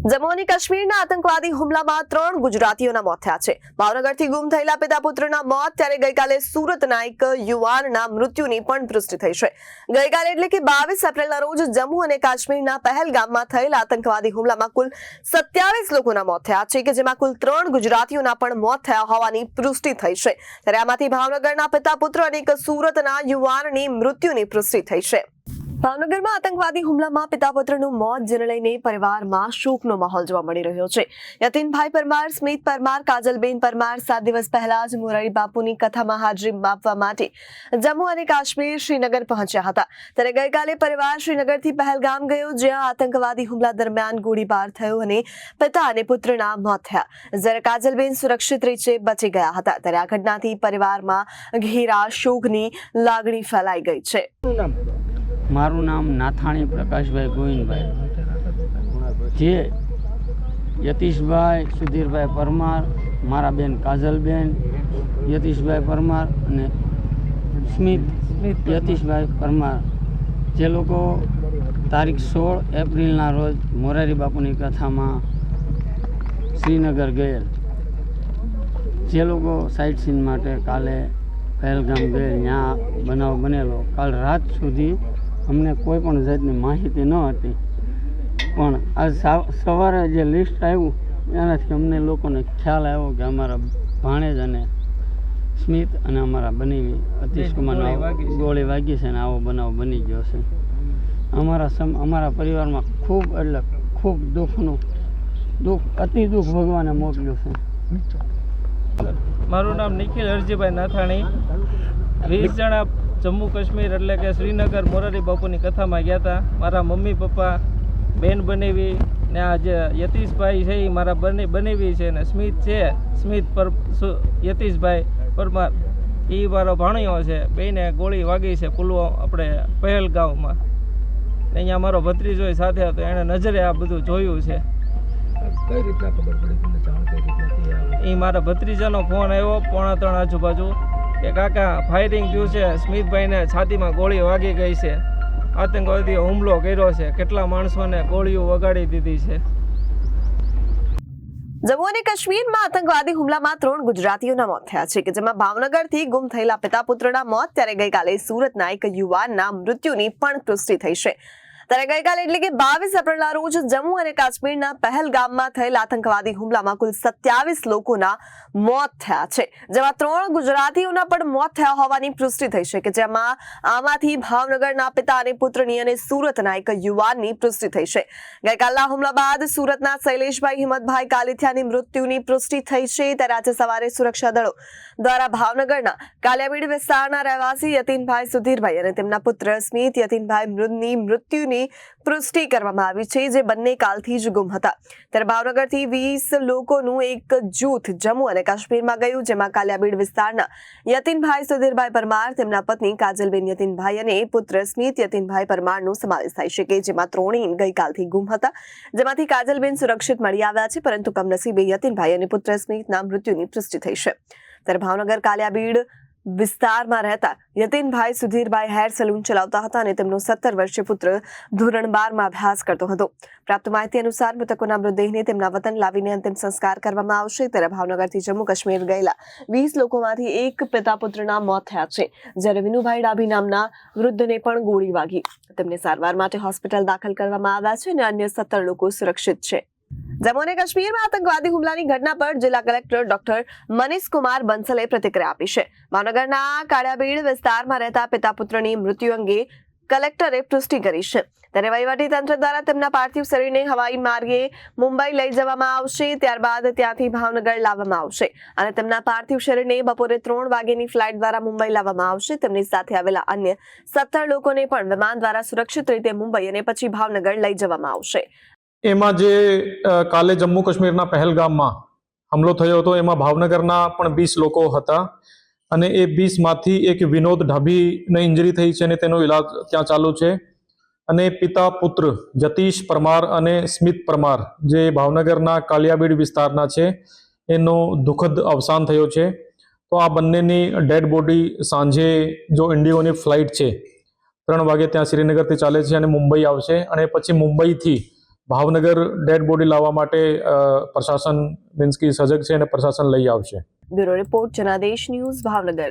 જમ્મુ અને કાશ્મીરના આતંકવાદી હુમલામાં 3 ગુજરાતીઓના મોત થયા છે। ભાવનગરથી ગુમ થયેલા પિતા પુત્રના મોત, ત્યારે ગઈકાલે સુરતના એક યુવાનના મૃત્યુની પણ પુષ્ટિ થઈ છે। ગઈકાલે એટલે કે 22 એપ્રિલના રોજ જમ્મુ અને કાશ્મીરના પહેલગામમાં થયેલા આતંકવાદી હુમલામાં કુલ 27 લોકોના મોત થયા છે, કે જેમાં કુલ 3 ગુજરાતીઓના પણ મોત થયા હોવાની પુષ્ટિ થઈ છે। ત્યારે આમાંથી ભાવનગરના પિતા પુત્ર અને એક સુરતના યુવાનની મૃત્યુની પુષ્ટિ થઈ છે। ભાવનગરમાં આતંકવાદી હુમલામાં પિતા પુત્રનું મોત જેને લઈને પરિવારમાં શોકનો માહોલ જોવા મળી રહ્યો છે। યતીનભાઈ પરમાર, સ્મિત પરમાર, કાજલબેન પરમાર 7 દિવસ પહેલા જ મોરારી બાપુની કથામાં હાજરી આપવા માટે જમ્મુ અને કાશ્મીર શ્રીનગર પહોંચ્યા હતા। ત્યારે ગઈકાલે પરિવાર શ્રીનગરથી પહેલગામ ગયો, જ્યાં આતંકવાદી હુમલા દરમિયાન ગોળીબાર થયો અને પિતા અને પુત્રના મોત થયા, જ્યારે કાજલબેન સુરક્ષિત રીતે બચી ગયા હતા। ત્યારે આ ઘટનાથી પરિવારમાં ઘેરા શોકની લાગણી ફેલાઈ ગઈ છે। મારું નામ નાથાણી પ્રકાશભાઈ ગોવિંદભાઈ, જે યતીશભાઈ સુધીરભાઈ પરમાર, મારા બેન કાજલબેન યતીશભાઈ પરમાર અને સ્મિત યતીશભાઈ પરમાર, જે લોકો તારીખ 16 એપ્રિલના રોજ મોરારી બાપુની કથામાં શ્રીનગર ગયેલ, જે લોકો સાઇટ સીન માટે કાલે પહેલગામ ગયેલ, ત્યાં બનાવ બનેલો। કાલ રાત સુધી અમને કોઈ પણ જાતની માહિતી ન હતી, પણ આજ સવારે જે લિસ્ટ આવ્યું એનાથી અમને લોકોને ખ્યાલ આવ્યો કે અમારા ભાણેજ અને સ્મિત અને અમારા બનેવી અતિશકુમારનો ગોળી વાગી છે અને આવો બનાવ બની ગયો છે। અમારા પરિવારમાં ખૂબ એટલે ખૂબ દુઃખ અતિ દુઃખ ભગવાને મોકલ્યું છે। મારું નામ નિખિલ હરજીભાઈ નાથાણી। 20 જણા જમ્મુ કાશ્મીર એટલે કે શ્રીનગર મોરારી બાપુની કથામાં ગયા હતા। મારા મમ્મી પપ્પા, બેન બનેવી ને આ જે યતીશભાઈ છે એ મારા બનેવી છે, ને સ્મિત છે, યતીશભાઈ પરમાર એ મારો ભાણિયો છે। બેને ગોળી વાગી છે આપણે પહેલગામમાં। અહીંયા મારો ભત્રીજો સાથે હતો, એણે નજરે આ બધું જોયું છે। કઈ રીતના ખબર પડી તમને, જાણ કઈ રીતના? એ મારા ભત્રીજાનો ફોન આવ્યો 2:45 આજુબાજુ કે કાકા ફાયરિંગ થયું છે, સ્મિતભાઈને છાતીમાં ગોળી વાગી ગઈ છે, આતંકવાદી હુમલો કર્યો છે, કેટલા માણસોને ગોળીઓ વગાડી દીધી છે। જમ્મુ અને કાશ્મીરમાં આતંકવાદી હુમલામાં 3 ગુજરાતીઓના મોત થયા છે, કે જેમાં ભાવનગરથી ગુમ થયેલા પિતા પુત્રના મોત, ત્યારે ગઈકાલે સુરતના એક યુવાનના મૃત્યુની પણ પુષ્ટિ થઈ છે। ત્યારે ગઈકાલે એટલે કે 22 એપ્રિલના રોજ જમ્મુ અને કાશ્મીરના પહેલગામમાં થયેલા આતંકવાદી હુમલામાં કુલ 27 લોકોના મોત થયા છે, જેમાં 3 ગુજરાતીઓના પણ મોત થયા હોવાની પુષ્ટિ થઈ છે, કે જેમાં આમાંથી ભાવનગરના પિતા અને પુત્રની અને સુરતના એક યુવાનની પુષ્ટિ થઈ છે। ગઈકાલના હુમલા બાદ સુરતના શૈલેષભાઈ હિંમતભાઈ કાલિથિયાની મૃત્યુની પુષ્ટિ થઈ છે। ત્યારે આજે સવારે સુરક્ષા દળો દ્વારા ભાવનગરના કાલિયાબીડ વિસ્તારના રહેવાસી યતીનભાઈ સુધીરભાઈ અને તેમના પુત્ર સ્મિત યતીનભાઈ મૃતની મૃત્યુની પુષ્ટિ કરવામાં આવી છે, જે બંને કાલથી જ ગુમ હતા। ત્યારે ભાવનગરથી 20 લોકોનું એક જૂથ જમ્મુ અને કાશ્મીરમાં ગયું, જેમાં કાલિયાબીડ વિસ્તારના યતીનભાઈ સુધીરભાઈ પરમાર, તેમના પત્ની કાજલબેન યતીનભાઈ અને પુત્ર સ્મિત યતીનભાઈ પરમારનો સમાવેશ થાય છે, કે જેમાં ત્રણેય ગઈકાલથી ગુમ હતા, જેમાંથી કાજલબેન સુરક્ષિત મળી આવ્યા છે, પરંતુ કમનસીબે યતીનભાઈ અને પુત્ર સ્મિતના મૃત્યુની પુષ્ટિ થઈ છે। ત્યારે ભાવનગર કાલિયાબીડ વિસ્તારમાં રહેતા યતીનભાઈ સુધીરભાઈ હેર સલૂન ચલાવતા હતા અને તેમનો 17 વર્ષીય પુત્ર ધોરણ 12 માં અભ્યાસ કરતો હતો। પ્રાપ્ત માહિતી અનુસાર મૃતકોના મૃતદેહને તેમના વતન લાવીને અંતિમ સંસ્કાર કરવામાં આવશે। ત્યારે ભાવનગરથી જમ્મુ કાશ્મીર ગયેલા 20 લોકોમાંથી એક પિતા પુત્રના મોત થયા છે, જ્યારે વિનુભાઈ ડાભી નામના વૃદ્ધને પણ ગોળી વાગી, તેમને સારવાર માટે હોસ્પિટલ દાખલ કરવામાં આવ્યા છે અને અન્ય 17 લોકો સુરક્ષિત છે। જમ્મુ અને કાશ્મીરમાં આતંકવાદી હુમલાની ઘટના પર જિલ્લા કલેક્ટર ડોક્ટર મનીષ કુમાર બંસલે પ્રતિક્રિયા આપી છે। ભાવનગરના કાળિયાબીડ વિસ્તારમાં રહેતા પિતા પુત્રની મૃત્યુ અંગે કલેક્ટરે પુષ્ટિ કરી છે। ત્યારે વહીવટી તંત્ર દ્વારા તેમના પાર્થિવ શરીરને હવાઈ માર્ગે મુંબઈ લઈ જવામાં આવશે, ત્યારબાદ ત્યાંથી ભાવનગર લાવવામાં આવશે અને તેમના પાર્થિવ શરીરને બપોરે 3 વાગ્યાની ફ્લાઇટ દ્વારા મુંબઈ લાવવામાં આવશે। તેમની સાથે આવેલા અન્ય 17 લોકોને પણ વિમાન દ્વારા સુરક્ષિત રીતે મુંબઈ અને પછી ભાવનગર લઈ જવામાં આવશે। એમાં જે કાલે જમ્મુ કાશ્મીરના પહેલગામમાં હુમલો થયો હતો, એમાં ભાવનગરના પણ 20 લોકો હતા અને એ 20 માંથી એક વિનોદ ડાભીને ઇન્જરી થઈ છે અને તેનો ઇલાજ ત્યાં ચાલુ છે। અને પિતા પુત્ર યતીશ પરમાર અને સ્મિત પરમાર, જે ભાવનગરના કાલિયાબીડ વિસ્તારના છે, એનો દુઃખદ અવસાન થયો છે। તો આ બંનેની ડેડ બોડી સાંજે જો ઇન્ડિગોની ફ્લાઇટ છે 3 વાગે ત્યાં શ્રીનગરથી ચાલે છે અને મુંબઈ આવશે, અને પછી મુંબઈથી ભાવનગર ડેડ બોડી લાવવા માટે પ્રશાસન મીન્સ કે સજગ છે અને પ્રશાસન લઈ આવશે. Bureau report Janadesh news Bhavnagar.